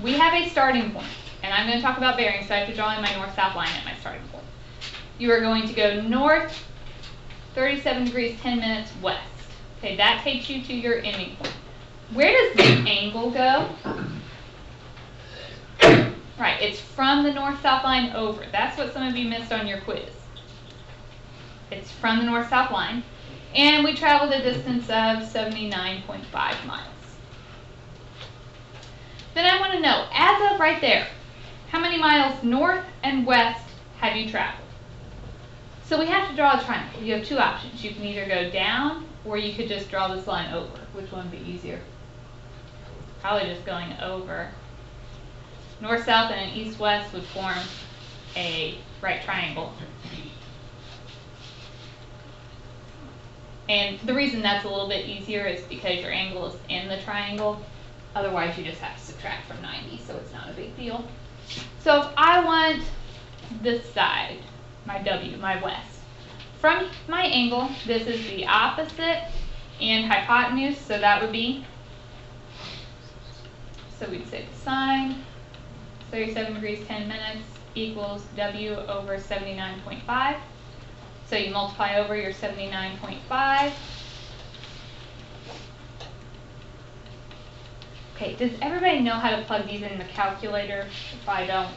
we have a starting point, and I'm going to talk about bearings, so I have to draw in my north-south line at my starting point. You are going to go north 37 degrees 10 minutes west. Okay, that takes you to your ending point. Where does the angle go? Right, it's from the north-south line over. That's what some of you missed on your quiz. It's from the north-south line. And we traveled a distance of 79.5 miles. Then I want to know, as of right there, how many miles north and west have you traveled? So we have to draw a triangle. You have two options. You can either go down, or you could just draw this line over. Which one would be easier? Probably just going over. North-south and an east-west would form a right triangle. And the reason that's a little bit easier is because your angle is in the triangle. Otherwise, you just have to subtract from 90, so it's not a big deal. So if I want this side, my W, my west, from my angle, this is the opposite and hypotenuse, so that would be, so we'd say the sine, 37 degrees 10 minutes equals W over 79.5. So you multiply over your 79.5. Okay, does everybody know how to plug these in the calculator? If I don't,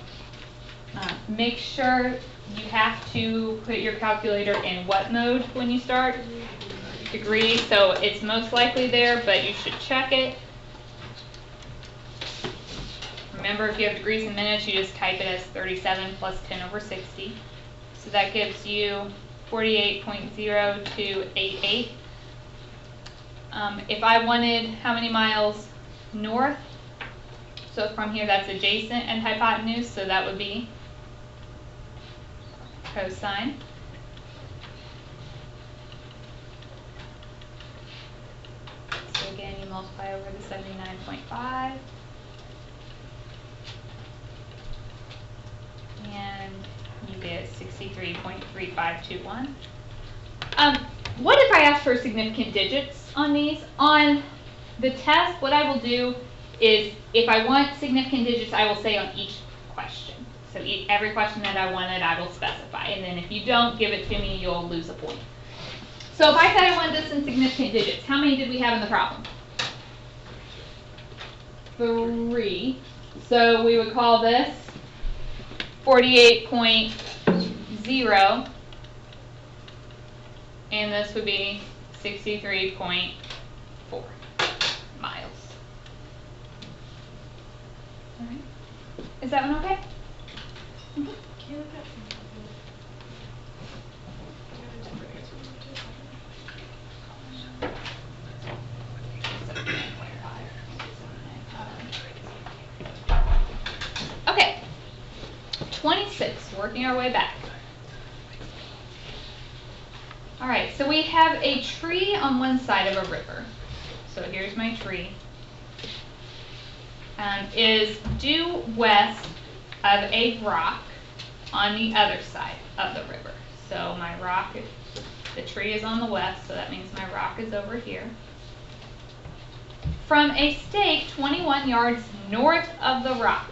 make sure you have to put your calculator in what mode when you start? Degrees, so it's most likely there, but you should check it. Remember, if you have degrees in minutes, you just type it as 37 plus 10 over 60. So that gives you 48.0288. If I wanted how many miles north, so from here that's adjacent and hypotenuse, so that would be cosine. So again, you multiply over the 79.5. And you get 63.3521. What if I ask for significant digits on these? On the test, what I will do is, if I want significant digits, I will say on each question. So every question that I wanted, I will specify. And then if you don't give it to me, you'll lose a point. So if I said I wanted this in significant digits, how many did we have in the problem? 3. So we would call this 48.0, and this would be 63.4 miles. All right. Is that one okay? Mm-hmm. Okay. 26, working our way back. All right, so we have a tree on one side of a river. So here's my tree. Is due west of a rock on the other side of the river. So my rock, the tree is on the west, so that means my rock is over here. From a stake 21 yards north of the rock.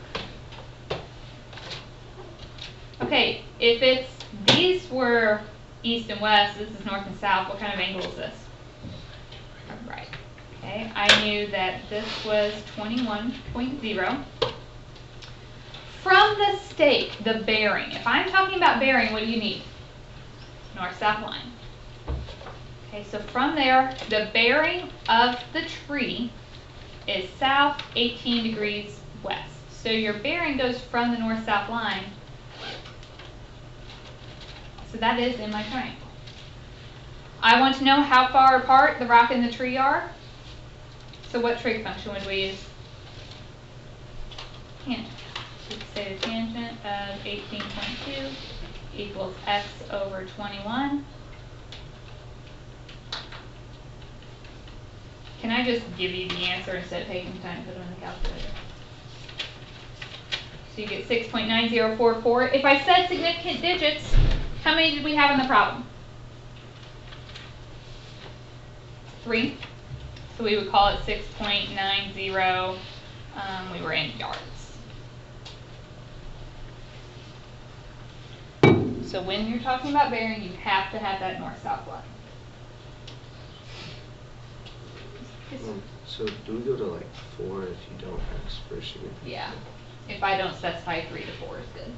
Okay, if these were east and west, this is north and south, what kind of angle is this? Right. Okay, I knew that this was 21.0. From the stake, the bearing. If I'm talking about bearing, what do you need? North-south line. Okay, so from there, the bearing of the tree is south 18 degrees west. So your bearing goes from the north-south line. So that is in my triangle. I want to know how far apart the rock and the tree are. So what trig function would we use? Tangent. So we say the tangent of 18.2 equals x over 21. Can I just give you the answer instead of taking time to put it on the calculator? So you get 6.9044. If I said significant digits, how many did we have in the problem? 3. So we would call it 6.90. We were in yards. So when you're talking about bearing, you have to have that north-south line. So do we go to like 4 if you don't ask for a significant? Yeah. If I don't specify 3 to 4 is good.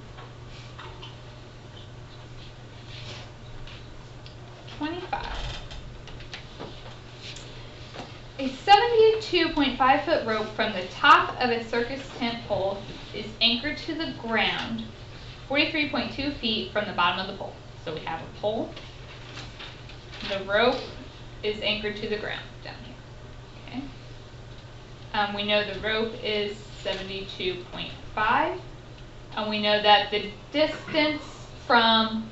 25. A 72.5 foot rope from the top of a circus tent pole is anchored to the ground 43.2 feet from the bottom of the pole. So we have a pole. The rope is anchored to the ground down here. Okay. We know the rope is 72.5. And we know that the distance from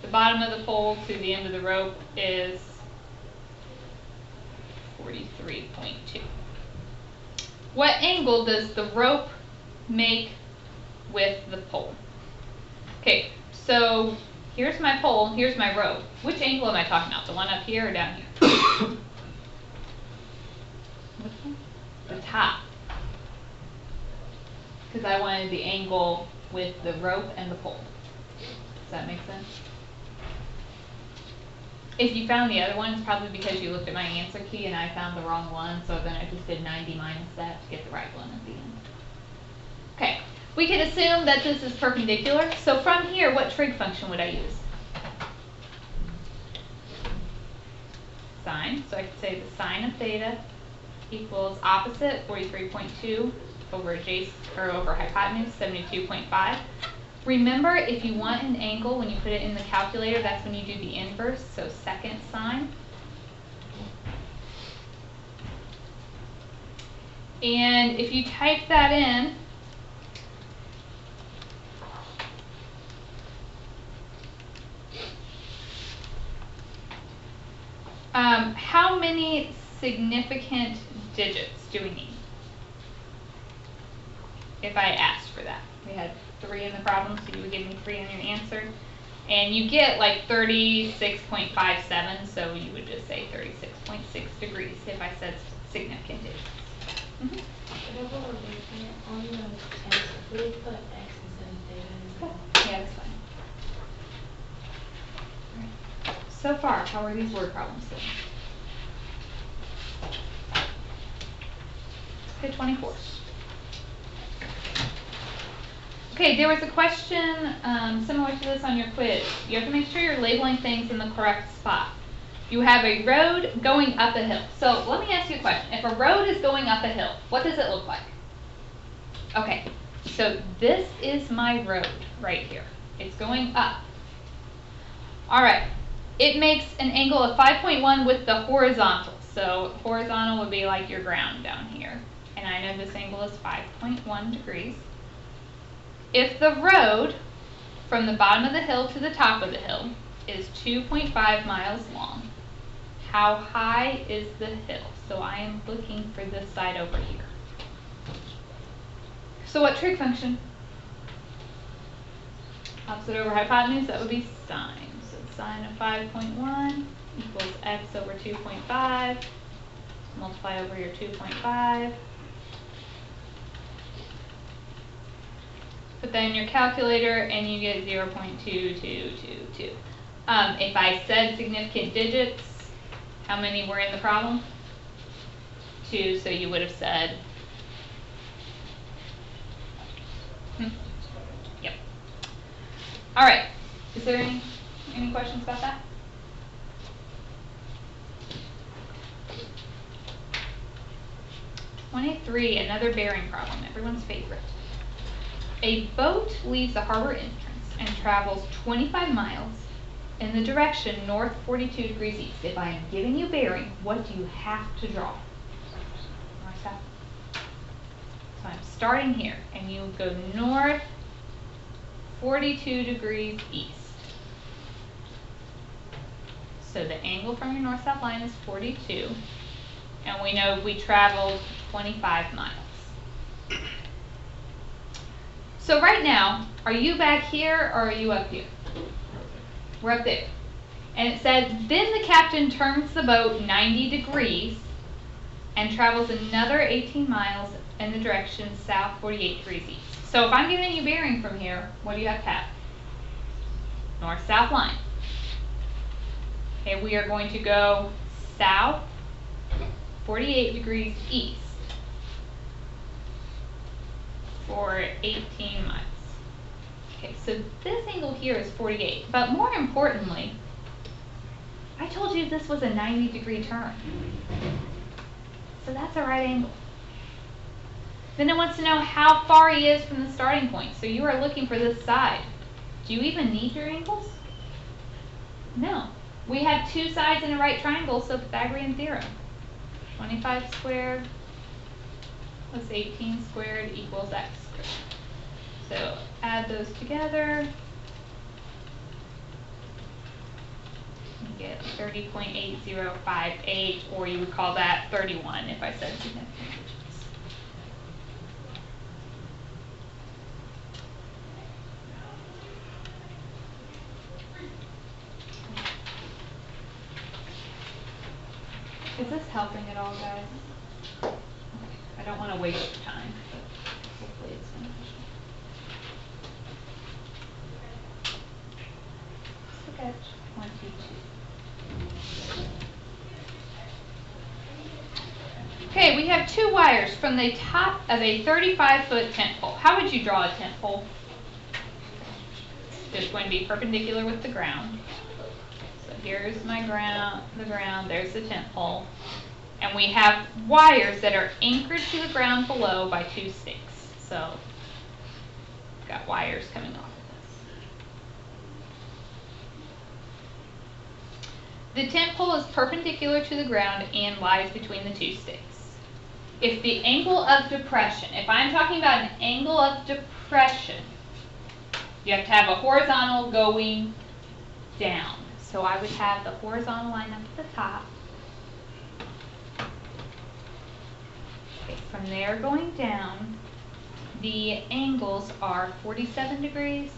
the bottom of the pole to the end of the rope is 43.2. What angle does the rope make with the pole? Okay, so here's my pole, here's my rope. Which angle am I talking about? The one up here or down here? Which one? The top. Because I wanted the angle with the rope and the pole. Does that make sense? If you found the other one, it's probably because you looked at my answer key and I found the wrong one, so then I just did 90 minus that to get the right one at the end. Okay, we can assume that this is perpendicular. So from here, what trig function would I use? Sine. So I could say the sine of theta equals opposite 43.2 over adjacent or over hypotenuse 72.5. Remember, if you want an angle, when you put it in the calculator, that's when you do the inverse, so second sine. And if you type that in, how many significant digits do we need? If I asked for that. We had 3 in the problem, so you would give me 3 on your answer. And you get like 36.57, so you would just say 36.6 degrees if I said significant digits. Mm-hmm. Whenever we're making it on the test, we put x instead of theta. Yeah, that's fine. All right. So far, how are these word problems doing? Okay, 24. Okay, there was a question similar to this on your quiz. You have to make sure you're labeling things in the correct spot. You have a road going up a hill. So let me ask you a question. If a road is going up a hill, what does it look like? Okay, so this is my road right here. It's going up. All right, it makes an angle of 5.1 with the horizontal. So horizontal would be like your ground down here. And I know this angle is 5.1 degrees. If the road from the bottom of the hill to the top of the hill is 2.5 miles long, how high is the hill? So I am looking for this side over here. So what trig function? Opposite over hypotenuse, that would be sine. So sine of 5.1 equals x over 2.5. Multiply over your 2.5. Put that in your calculator and you get 0.2222. If I said significant digits, how many were in the problem? 2, so you would have said, Yep. All right, is there any questions about that? '23, another bearing problem, everyone's favorite. A boat leaves the harbor entrance and travels 25 miles in the direction north 42 degrees east. If I am giving you bearing, what do you have to draw? North, south. So I'm starting here, and you go north 42 degrees east. So the angle from your north-south line is 42, and we know we traveled 25 miles. So right now, are you back here or are you up here? We're up there. And it said, then the captain turns the boat 90 degrees and travels another 18 miles in the direction south 48 degrees east. So if I'm giving you bearing from here, what do you have to have? north-south line. Okay, we are going to go south 48 degrees east for 18 miles. Okay, so this angle here is 48, but more importantly, I told you this was a 90-degree turn. So that's a right angle. Then it wants to know how far he is from the starting point. So you are looking for this side. Do you even need your angles? No. We have two sides in a right triangle, so Pythagorean theorem. 25 squared plus 18 squared equals x squared. So add those together. You get 30.8058, or you would call that 31 if I said significant digits. Is this helping at all, guys? Okay. I don't want to waste your time, but hopefully it's beneficial. Sketch 22. Okay, we have two wires from the top of a 35-foot tent pole. How would you draw a tent pole? It's going to be perpendicular with the ground. So here's my ground, there's the tent pole. And we have wires that are anchored to the ground below by two stakes. So we've got wires coming off of this. The tent pole is perpendicular to the ground and lies between the two stakes. If the angle of depression, if I'm talking about an angle of depression, you have to have a horizontal going down. So I would have the horizontal line up at the top. Okay, from there going down, the angles are 47 degrees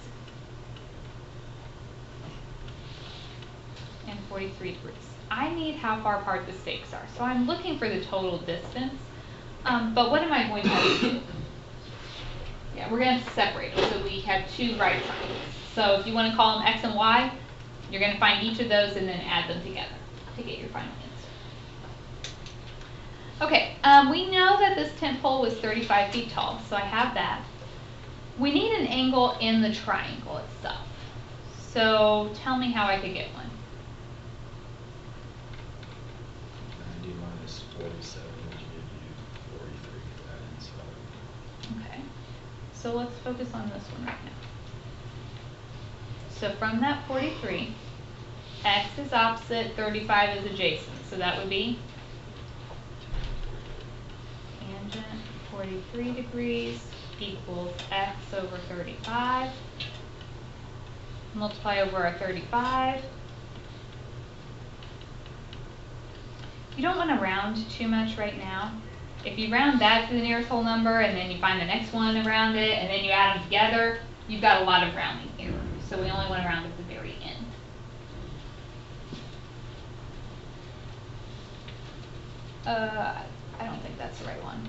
and 43 degrees. I need how far apart the stakes are. So I'm looking for the total distance. But what am I going to do? Yeah, we're going to separate them so we have two right triangles. So if you want to call them x and y, you're going to find each of those and then add them together to get your final answer. Okay, we know that this tent pole was 35 feet tall, so I have that. We need an angle in the triangle itself. So tell me how I could get one. 90 minus 47 would give you 43 for that inside. Okay, so let's focus on this one right now. So from that 43, x is opposite, 35 is adjacent. So that would be tangent 43 degrees equals x over 35. Multiply over a 35. You don't want to round too much right now. If you round that to the nearest whole number and then you find the next one around it and then you add them together, you've got a lot of rounding error. So we only want to round at the very end. I don't think that's the right one.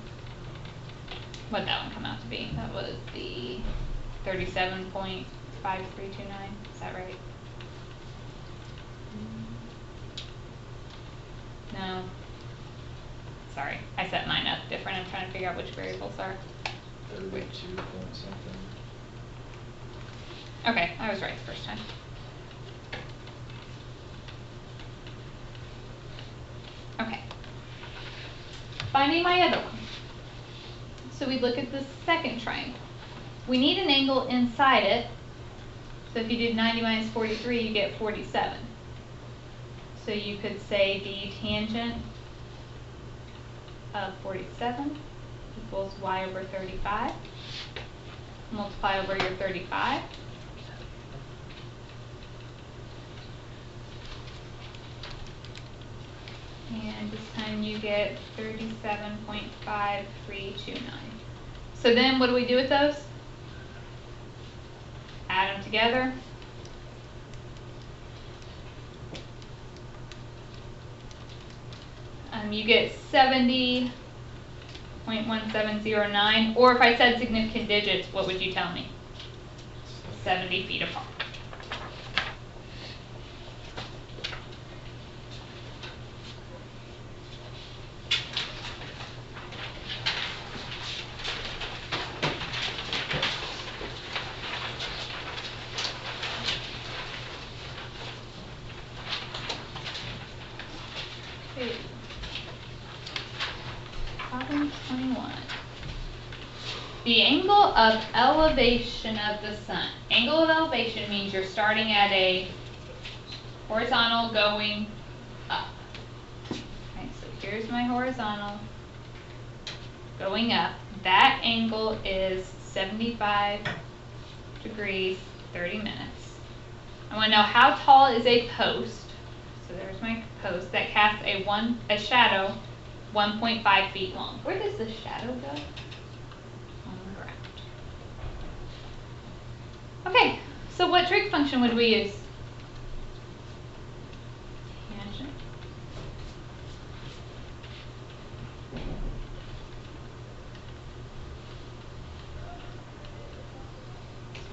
What did that one come out to be? That was the 37.5329. Is that right? No. Sorry, I set mine up different. I'm trying to figure out which variables are. 32 point something. Okay, I was right the first time. Okay. Finding my other one. So we look at the second triangle. We need an angle inside it. So if you did 90 minus 43, you get 47. So you could say the tangent of 47 equals y over 35. Multiply over your 35. And this time you get 37.5329. So then what do we do with those? Add them together. You get 70.1709. Or if I said significant digits, what would you tell me? 70 feet apart. The angle of elevation of the sun. Angle of elevation means you're starting at a horizontal going up. Okay, so here's my horizontal going up. That angle is 75 degrees, 30 minutes. I want to know how tall is a post. So there's my post that casts a shadow 1.5 feet long. Where does the shadow go? On the ground. Okay, so what trig function would we use? Tangent.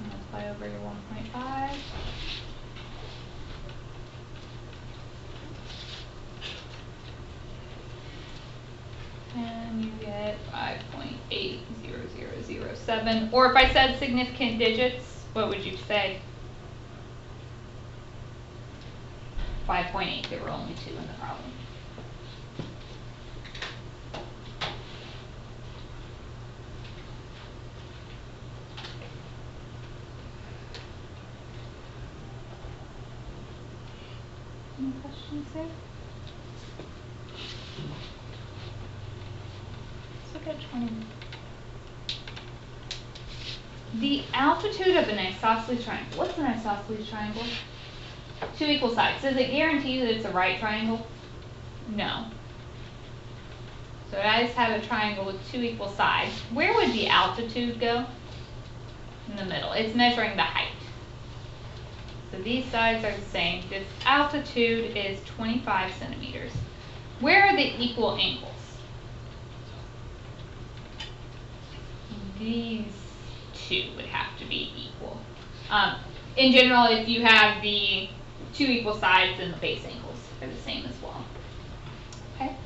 Multiply over your 1.5. And you get 5.80007. Or if I said significant digits, what would you say? 5.8. There were only 2 in the problem. Any questions there? Let's look at 20. The altitude of an isosceles triangle. What's an isosceles triangle? 2 equal sides. Does it guarantee that it's a right triangle? No. So I just have a triangle with 2 equal sides. Where would the altitude go? In the middle. It's measuring the height. So these sides are the same. This altitude is 25 centimeters. Where are the equal angles? These 2 would have to be equal. In general, if you have the 2 equal sides, then the base angles are the same as well. Okay.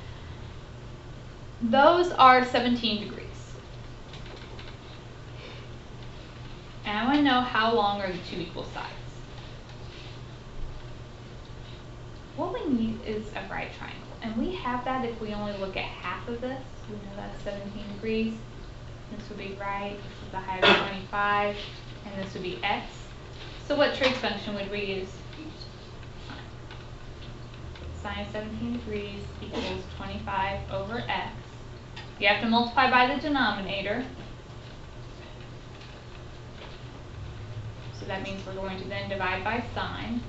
Those are 17 degrees. And I want to know how long are the 2 equal sides. What we need is a right triangle. And we have that if we only look at half of this. We know that's 17 degrees. This would be right, this is the height of 25, and this would be x. So what trig function would we use? Sine of 17 degrees equals 25 over x. You have to multiply by the denominator. So that means we're going to then divide by sine.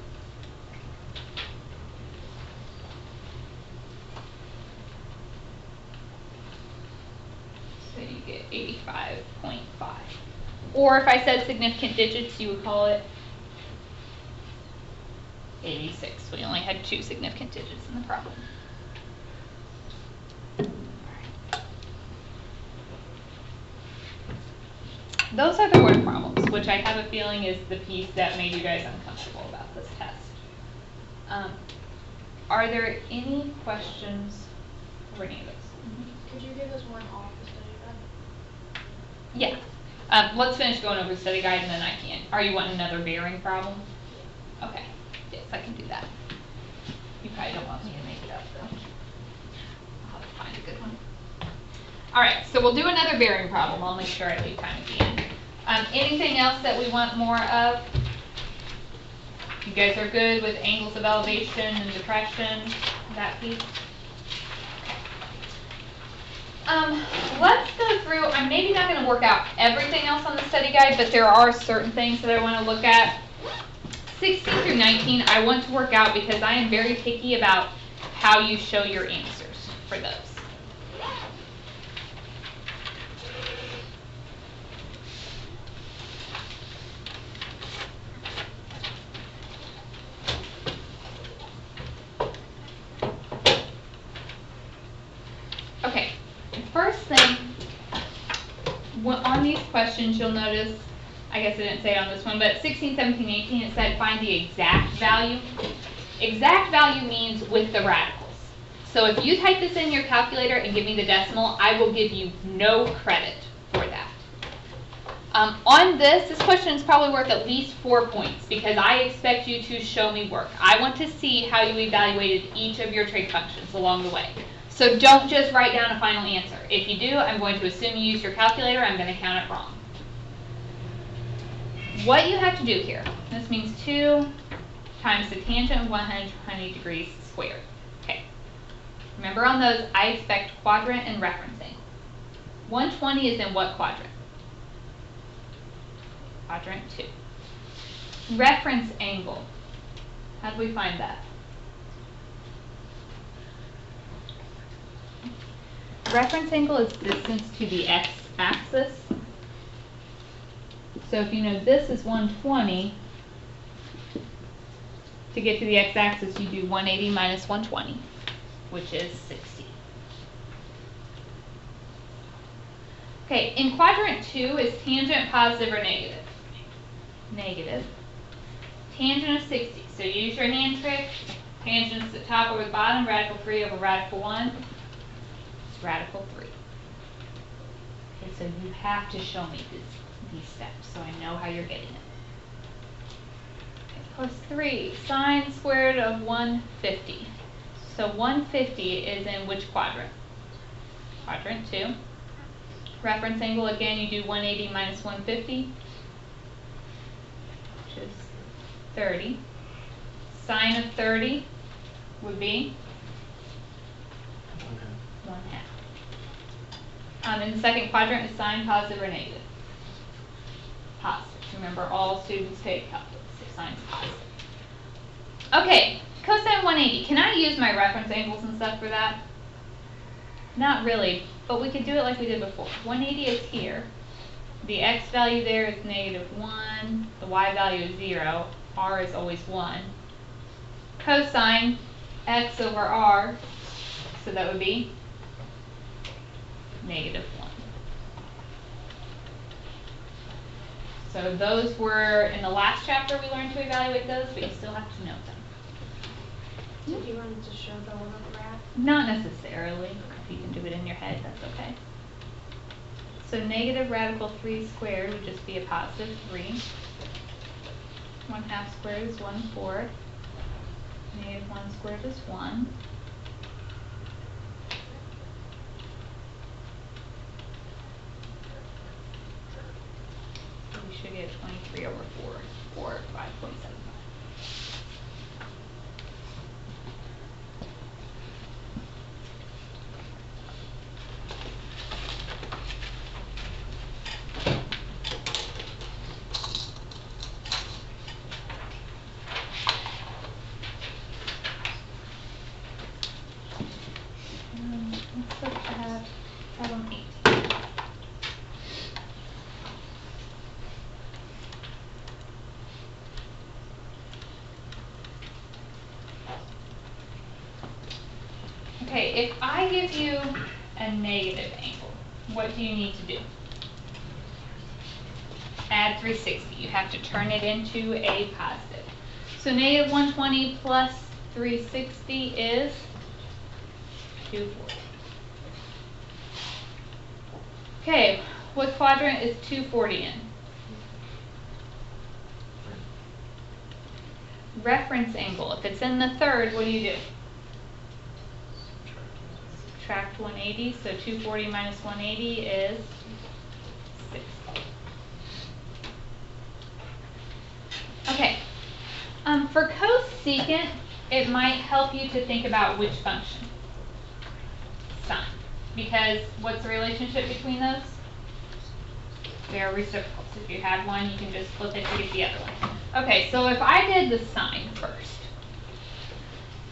So you get 85.5. Or if I said significant digits, you would call it 86. We only had 2 significant digits in the problem. Those are the word problems, which I have a feeling is the piece that made you guys uncomfortable about this test. Are there any questions for any of those? Could you give us one off the study guide? Yeah. Let's finish going over the study guide and then I can. Are you wanting another bearing problem? Okay. Yes, I can do that. You probably don't want me to make it up though. I'll have to find a good one. Alright, so we'll do another bearing problem. I'll make sure I leave time at the end. Anything else that we want more of? You guys are good with angles of elevation and depression, that piece? Let's go through, I'm maybe not going to work out everything else on the study guide, but there are certain things that I want to look at. 16 through 19 I want to work out because I am very picky about how you show your answers for those. Okay, first thing, on these questions you'll notice, I guess I didn't say it on this one, but 16, 17, 18, it said find the exact value. Exact value means with the radicals. So if you type this in your calculator and give me the decimal, I will give you no credit for that. On this question is probably worth at least 4 points because I expect you to show me work. I want to see how you evaluated each of your trig functions along the way. So don't just write down a final answer. If you do, I'm going to assume you used your calculator. I'm going to count it wrong. What you have to do here, this means 2 times the tangent of 120 degrees squared. Okay. Remember on those, I expect quadrant and referencing. 120 is in what quadrant? Quadrant 2. Reference angle. How do we find that? Reference angle is distance to the x-axis. So if you know this is 120, to get to the x-axis you do 180 minus 120, which is 60. Okay, in quadrant 2, is tangent positive or negative? Negative. Tangent of 60. So use your hand trick. Tangent is the top over the bottom, radical 3 over radical 1. It's radical 3. Okay, so you have to show me these steps so I know how you're getting it. Okay, plus 3, sine squared of 150. So 150 is in which quadrant? Quadrant 2. Reference angle, again, you do 180 minus 150, which is 30. Sine of 30 would be 1/2. In the second quadrant, is sine positive or negative? Positive. Remember, all students take calculus, so sine's positive. Okay, cosine 180. Can I use my reference angles and stuff for that? Not really, but we could do it like we did before. 180 is here. The x value there is -1. The y value is 0. R is always 1. Cosine x over r, so that would be -1. So those were, in the last chapter we learned to evaluate those, but you still have to know them. Did you want to show the one on the graph? Not necessarily. If you can do it in your head, that's okay. So negative radical 3 squared would just be a positive 3. 1/2 squared is 1/4. Negative 1 squared is 1. So we should get 23 over 4, or 5.75. Let's look at problem 18. Okay, if I give you a negative angle, what do you need to do? Add 360. You have to turn it into a positive. So negative 120 plus 360 is 240. Okay, what quadrant is 240 in? Reference angle. If it's in the third, what do? Subtract 180, so 240 minus 180 is 60. Okay, for cosecant, it might help you to think about which function? Sine. Because what's the relationship between those? They're reciprocals. If you have one, you can just flip it to get the other one. Okay, so if I did the sine first.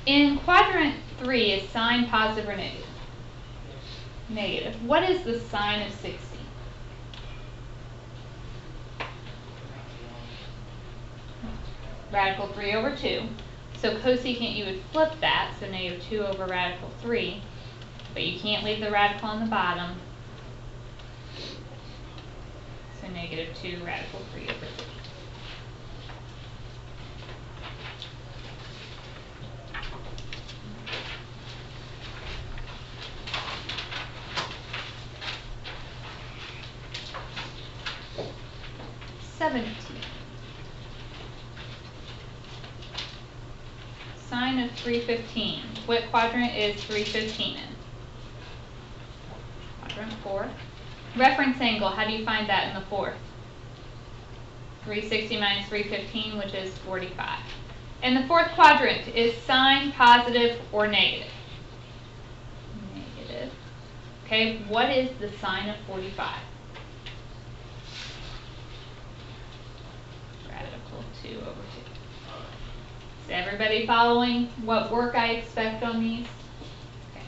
In quadrant 3, is sine positive or negative? Negative. What is the sine of 60? Radical 3 over 2. So cosecant, you would flip that, so negative 2 over radical 3. But you can't leave the radical on the bottom. So negative 2 radical 3 over 3. Sine of 315. What quadrant is 315 in? 4. Reference angle, how do you find that in the fourth? 360 minus 315, which is 45. And the fourth quadrant is sine, positive, or negative. Negative. Okay, what is the sine of 45? Radical 2 over 2. Is everybody following what work I expect on these? Okay.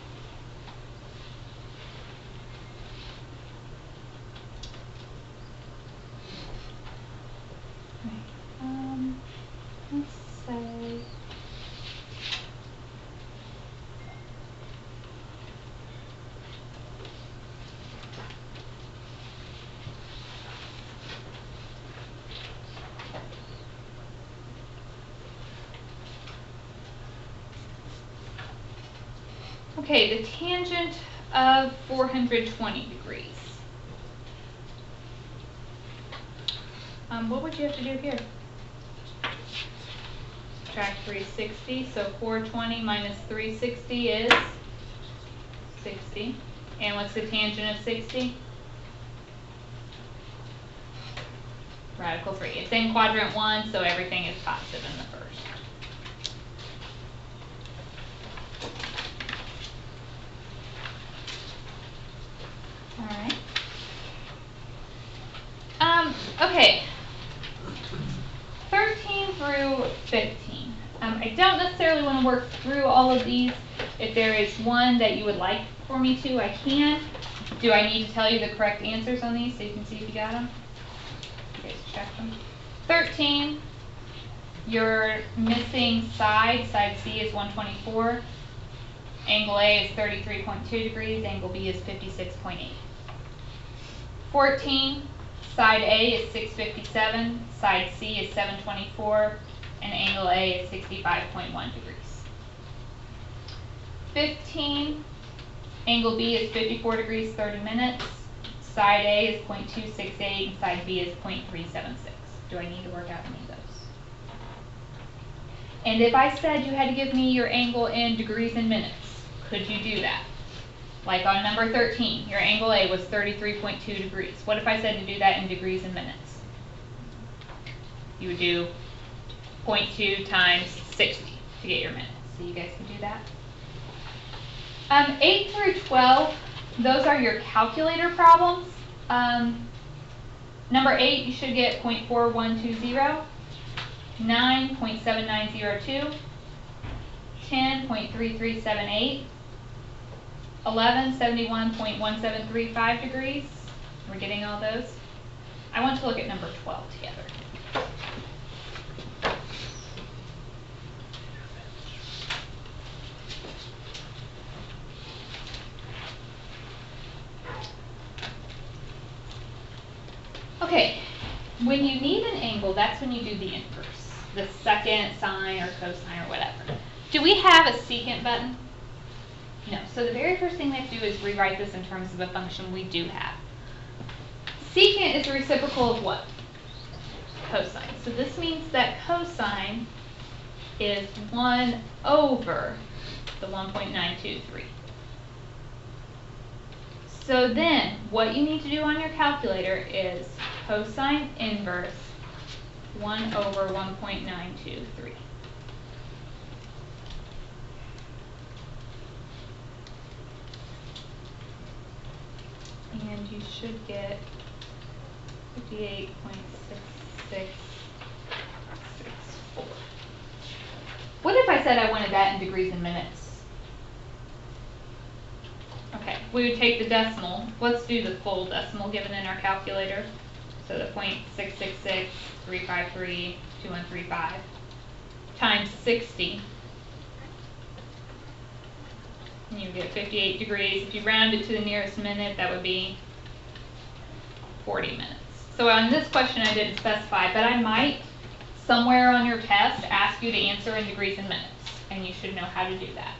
Let's say okay, the tangent of 420 degrees. What would you have to do here? Subtract 360, so 420 minus 360 is 60. And what's the tangent of 60? Radical 3. It's in quadrant 1, so everything is positive in the first. Alright. Okay. 13 through 15. I don't necessarily want to work through all of these. If there is one that you would like for me to, I can. Do I need to tell you the correct answers on these so you can see if you got them? You guys check them. 13, you're missing side. Side C is 124. Angle A is 33.2 degrees. Angle B is 56.8. 14, side A is 657. Side C is 724. And angle A is 65.1 degrees. 15, angle B is 54 degrees 30 minutes. Side A is 0.268 and side B is 0.376. Do I need to work out any of those? And if I said you had to give me your angle in degrees and minutes, could you do that? Like on number 13, your angle A was 33.2 degrees. What if I said to do that in degrees and minutes? You would do 0.2 times 60 to get your minutes. So you guys can do that. 8 through 12, those are your calculator problems. Number 8, you should get 0.4120, 9, 0.7902, 10, 0.3378, 11, 71.1735 degrees. We're getting all those. I want to look at number 12 together. Okay, when you need an angle, that's when you do the inverse, the second sine or cosine or whatever. Do we have a secant button? No. So the very first thing we have to do is rewrite this in terms of a function we do have. Secant is the reciprocal of what? Cosine. So this means that cosine is 1 over the 1.923. So then, what you need to do on your calculator is cosine inverse 1 over 1.923. And you should get 58.6664. What if I said I wanted that in degrees and minutes? Okay, we would take the decimal. Let's do the full decimal given in our calculator. So the 0.6663532135 times 60. And you get 58 degrees. If you round it to the nearest minute, that would be 40 minutes. So on this question I didn't specify, but I might, somewhere on your test, ask you to answer in degrees and minutes. And you should know how to do that.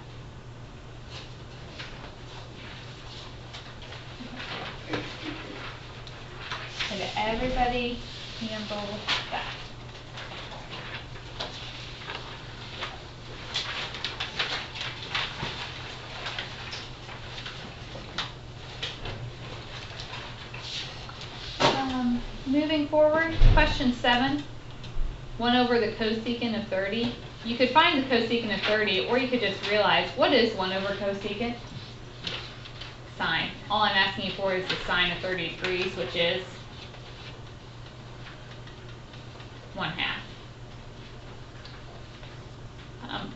And everybody handle that. Moving forward, question 7, 1 over the cosecant of 30. You could find the cosecant of 30, or you could just realize, what is 1 over cosecant? Sine. All I'm asking you for is the sine of 30 degrees, which is 1/2.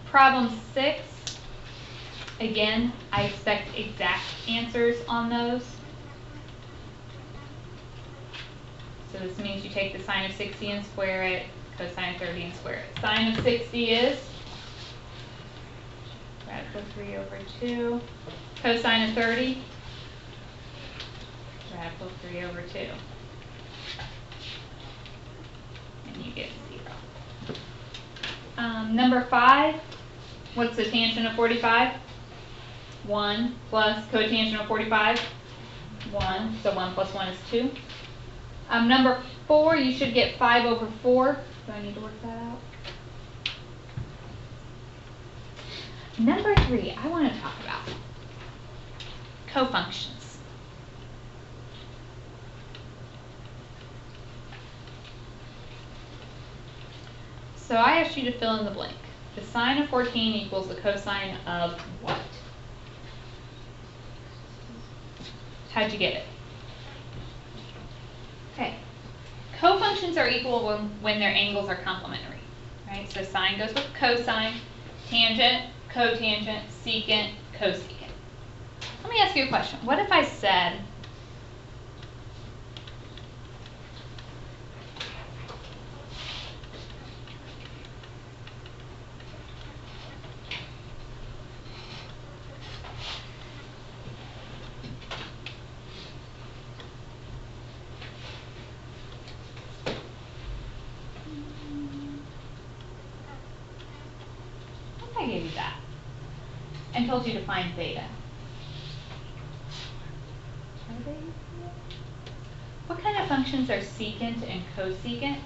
Problem 6, again, I expect exact answers on those. So this means you take the sine of 60 and square it, cosine of 30 and square it. Sine of 60 is radical 3 over 2. Cosine of 30, radical 3 over 2. And you get 0. Number 5, what's the tangent of 45? 1 plus cotangent of 45, 1. So 1 plus 1 is 2. Number 4, you should get 5 over 4. Do I need to work that out? Number 3, I want to talk about cofunctions. So I asked you to fill in the blank. The sine of 14 equals the cosine of what? How'd you get it? Okay. Cofunctions are equal when their angles are complementary, right? So sine goes with cosine, tangent, cotangent, secant, cosecant. Let me ask you a question. What if I said I gave you that and told you to find theta? What kind of functions are secant and cosecant?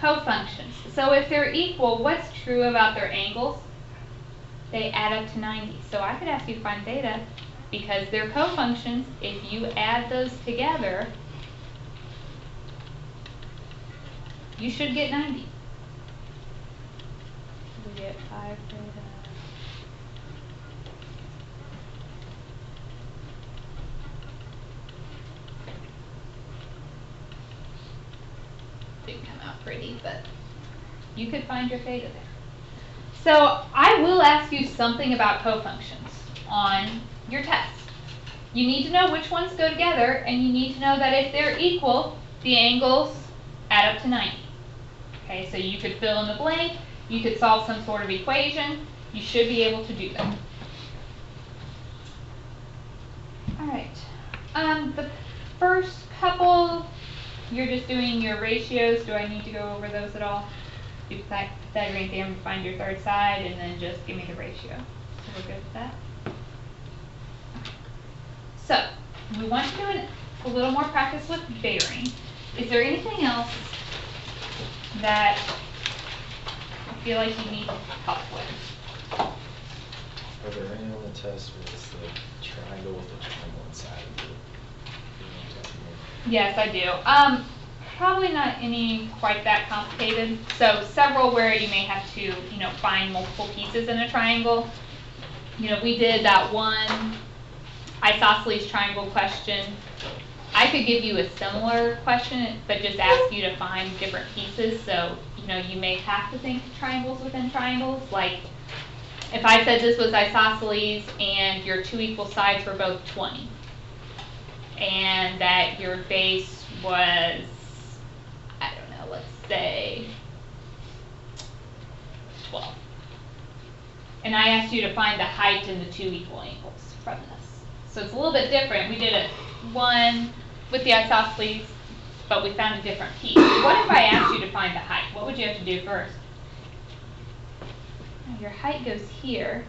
Cofunctions. So if they're equal, what's true about their angles? They add up to 90. So I could ask you to find theta because they're cofunctions. If you add those together, you should get 90. We get 5 theta. Didn't come out pretty, but you could find your theta there. So I will ask you something about cofunctions on your test. You need to know which ones go together, and you need to know that if they're equal, the angles add up to 90. Okay, so you could fill in the blank, you could solve some sort of equation, you should be able to do that. All right, the first couple, you're just doing your ratios. Do I need to go over those at all? Do Pythagorean theorem to find your third side, and then just give me the ratio. So we're good with that? So, we want to do a little more practice with bearing. Is there anything else that you feel like you need help with? Are there any on the test where it's the triangle with the triangle inside of it? Yes, I do. Probably not any quite that complicated. So several where you may have to, find multiple pieces in a triangle. We did that one isosceles triangle question. I could give you a similar question, but just ask you to find different pieces. So, you may have to think triangles within triangles. Like, if I said this was isosceles and your two equal sides were both 20, and that your base was, I don't know, let's say 12. And I asked you to find the height in the two equal angles from this. So it's a little bit different. We did it one with the isosceles, but we found a different piece. What if I asked you to find the height? What would you have to do first? Your height goes here.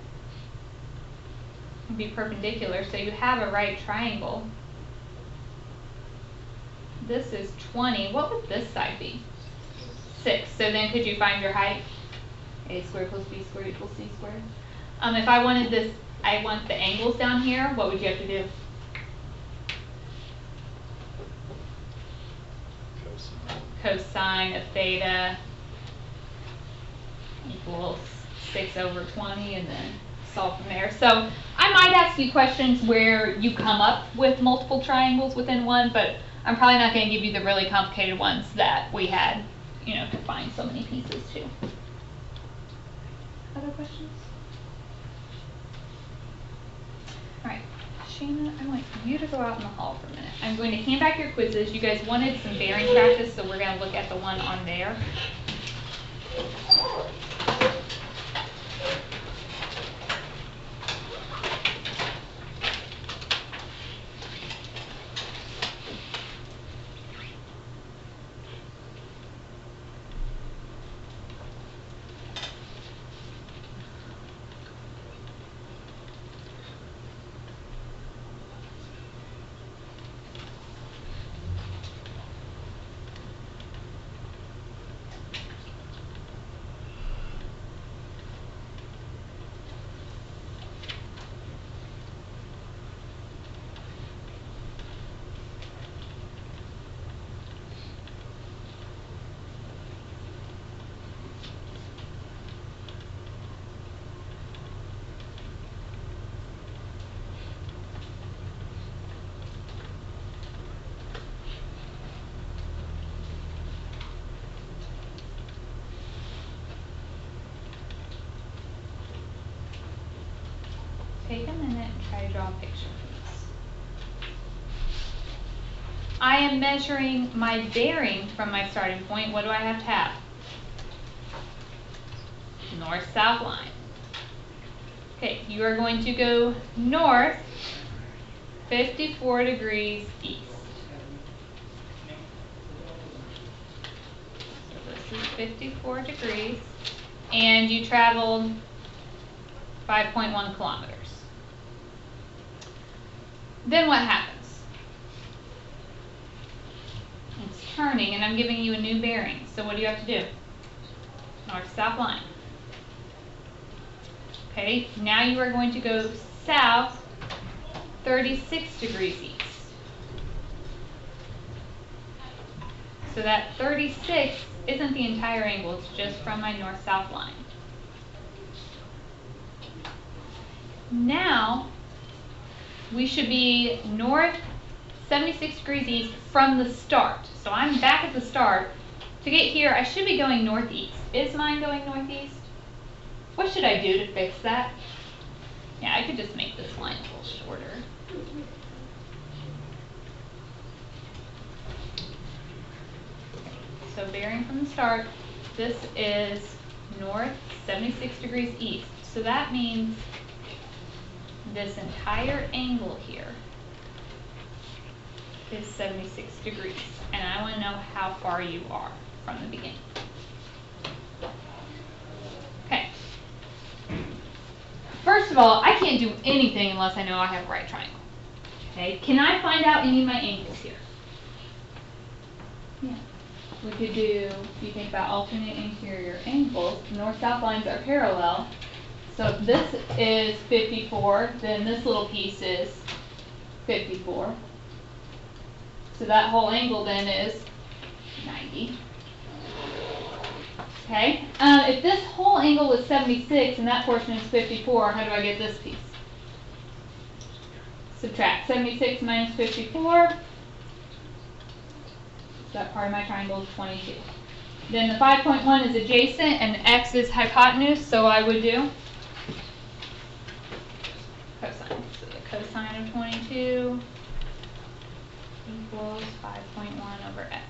It'd be perpendicular, so you have a right triangle. This is 20. What would this side be? 6. So then could you find your height? A squared plus b squared equals c squared. If I wanted this, I want the angles down here, what would you have to do? cosine of theta equals 6/20, and then solve from there. So I might ask you questions where you come up with multiple triangles within one, but I'm probably not going to give you the really complicated ones that we had, to find so many pieces too. Other questions? All right, Shayna, I want you to go out in the hall for a minute. I'm going to hand back your quizzes. You guys wanted some bearing practice, so we're going to look at the one on there. Take a minute and try to draw a picture, please. I am measuring my bearing from my starting point. What do I have to have? North-south line. Okay, you are going to go north 54 degrees east. So this is 54 degrees, and you traveled 5.1 kilometers. Then what happens? It's turning, and I'm giving you a new bearing. So what do you have to do? North-south line. Okay, now you are going to go south 36 degrees east. So that 36 isn't the entire angle, it's just from my north-south line. Now, we should be north 76 degrees east from the start. So I'm back at the start. To get here, I should be going northeast. Is mine going northeast? What should I do to fix that? Yeah, I could just make this line a little shorter. So bearing from the start, this is north 76 degrees east. So that means this entire angle here is 76 degrees. And I want to know how far you are from the beginning. Okay. First of all, I can't do anything unless I know I have a right triangle. Okay, can I find out any of my angles here? Yeah. We could do, if you think about alternate interior angles, north-south lines are parallel. So if this is 54, then this little piece is 54. So that whole angle then is 90. Okay, if this whole angle was 76 and that portion is 54, how do I get this piece? Subtract 76 minus 54. That part of my triangle is 22. Then the 5.1 is adjacent and x is hypotenuse, so I would do cosine. So the cosine of 22 equals 5.1 over x.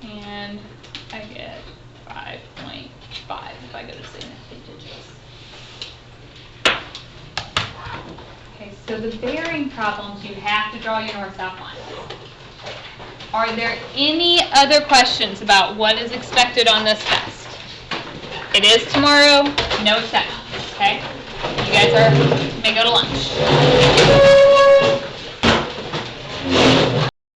And I get 5.5 if I go to significant digits. Okay, so the bearing problems, you have to draw your north-south lines. Are there any other questions about what is expected on this test? It is tomorrow, no exceptions, okay? You guys may go to lunch.